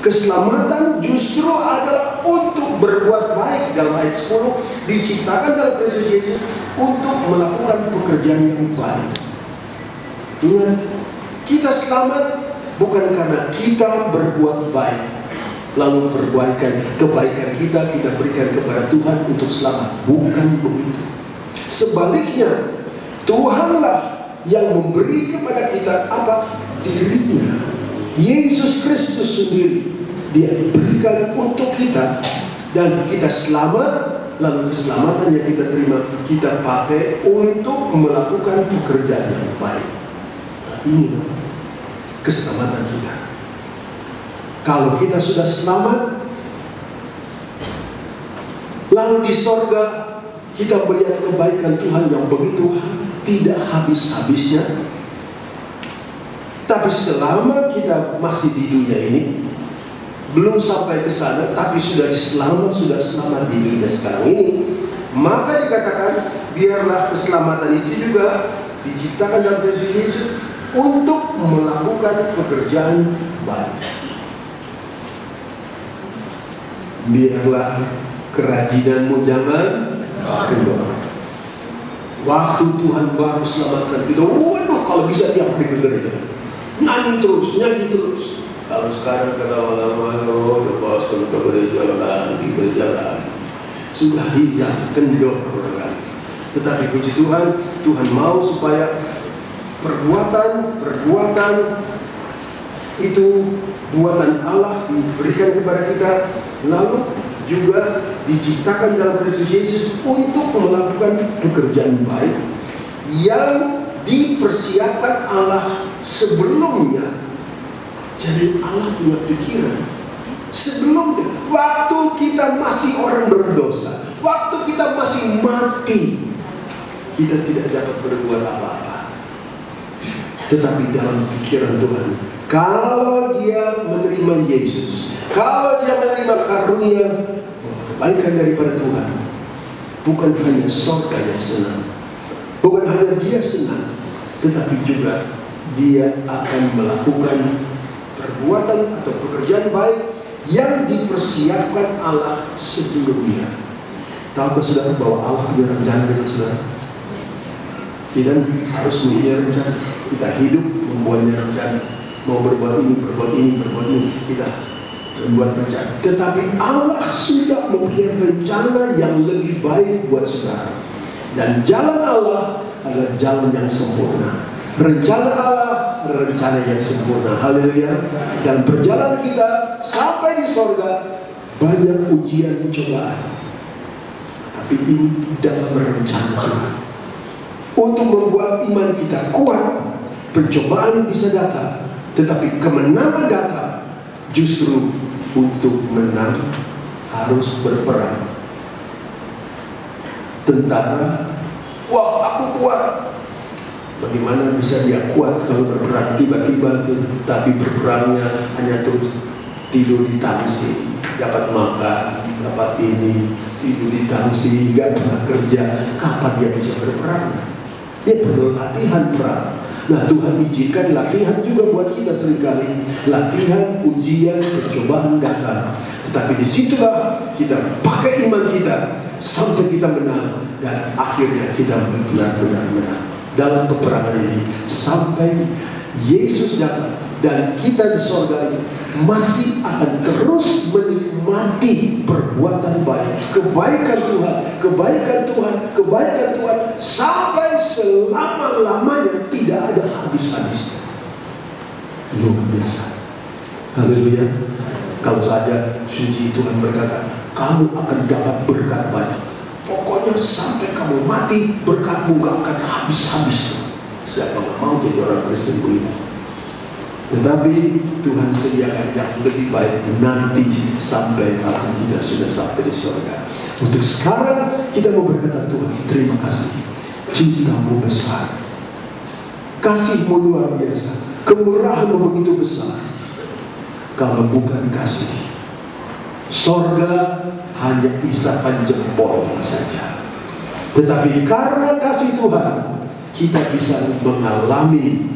Keselamatan justru adalah untuk berbuat baik. Dalam ayat 10, diciptakan dalam Kristus Yesus untuk melakukan pekerjaan yang baik. Ingat, kita selamat bukan karena kita berbuat baik, lalu kebaikan kita berikan kepada Tuhan untuk selamat. Bukan begitu. Sebaliknya, Tuhanlah yang memberi kepada kita apa? Dirinya. Yesus Kristus sendiri, Dia berikan untuk kita, dan kita selamat. Lalu keselamatan yang kita terima, kita pakai untuk melakukan pekerjaan yang baik. Nah, ini keselamatan kita. Kalau kita sudah selamat, lalu di sorga kita melihat kebaikan Tuhan yang begitu tidak habis-habisnya. Tapi selama kita masih di dunia ini, belum sampai ke sana, tapi sudah selamat di dunia sekarang ini, maka dikatakan biarlah keselamatan itu juga diciptakan dalam Kristus Yesus untuk melakukan pekerjaan baik. Biarlah kerajinanmu jangan kendor. Waktu Tuhan baru selamatkan kita, waduh, kalau bisa tiap hari ke gereja, nyanyi terus. Kalau sekarang lama-lama, udah bosan ke gereja lagi, sudah hilang, kendor orang. Tetapi puji Tuhan, Tuhan mau supaya perbuatan itu buatan Allah diberikan kepada kita, lalu juga diciptakan dalam Kristus Yesus untuk melakukan pekerjaan baik yang dipersiapkan Allah sebelumnya. Jadi Allah punya pikiran sebelumnya, waktu kita masih orang berdosa, waktu kita masih mati, kita tidak dapat berbuat apa-apa. Tetapi dalam pikiran Tuhan, kalau Dia menerima Yesus, kalau Dia menerima karunia kebaikan daripada Tuhan, bukan hanya surga yang senang, bukan hanya Dia senang, tetapi juga Dia akan melakukan perbuatan atau pekerjaan baik yang dipersiapkan Allah sebelumnya. Tahukah saudara bahwa Allah punya rencana dengan saudara? Kita harus punya rencana. Kita hidup membuatnya rencana. Mau berbuat ini, kita membuat rencana. Tetapi Allah sudah mempunyai rencana yang lebih baik buat saudara. Dan jalan Allah adalah jalan yang sempurna. Rencana Allah, rencana yang sempurna. Haleluya. Dan perjalanan kita sampai di sorga banyak ujian cobaan, tapi ini dalam rencana Tuhan untuk membuat iman kita kuat. Pencobaan bisa datang, tetapi kemenangan datang justru untuk menang harus berperang. Tentara, wah aku kuat. Bagaimana bisa dia kuat kalau berperang? Tiba-tiba tapi berperangnya hanya terus tidur di tangsi, dapat makan, dapat ini, tidur di tangsi, gak pernah kerja. Kapan dia bisa berperang? Dia perlu latihan perang. Nah, Tuhan izinkan latihan juga buat kita seringkali. Latihan, ujian, percobaan datang. Tetapi disitulah kita pakai iman kita sampai kita menang, dan akhirnya kita benar-benar menang dalam peperangan ini sampai Yesus datang, dan kita di sorga ini masih akan terus menikmati perbuatan baik, kebaikan Tuhan sampai selama-lamanya, tidak ada habis-habisnya. Luar biasa. Haleluya. Kalau saja suci Tuhan berkata, kamu akan dapat berkat banyak. Pokoknya sampai kamu mati, berkatmu gak akan habis-habis. Siapa gak mau jadi orang Kristen begitu? Tetapi Tuhan sediakan yang lebih baik nanti sampai kalau kita sudah sampai di surga. Untuk sekarang kita mau berkata, Tuhan terima kasih, cintamu besar, kasihmu luar biasa, kemurahanmu begitu besar. Kalau bukan kasih, surga hanya isapan jempol saja. Tetapi karena kasih Tuhan, kita bisa mengalami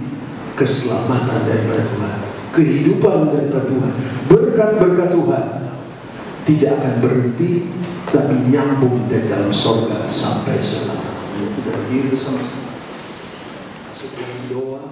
keselamatan daripada Tuhan. kehidupan daripada Tuhan, berkat-berkat Tuhan tidak akan berhenti, tapi nyambung dari dalam sorga sampai selamanya. Kita berdiri bersama-sama. Sebelum doa.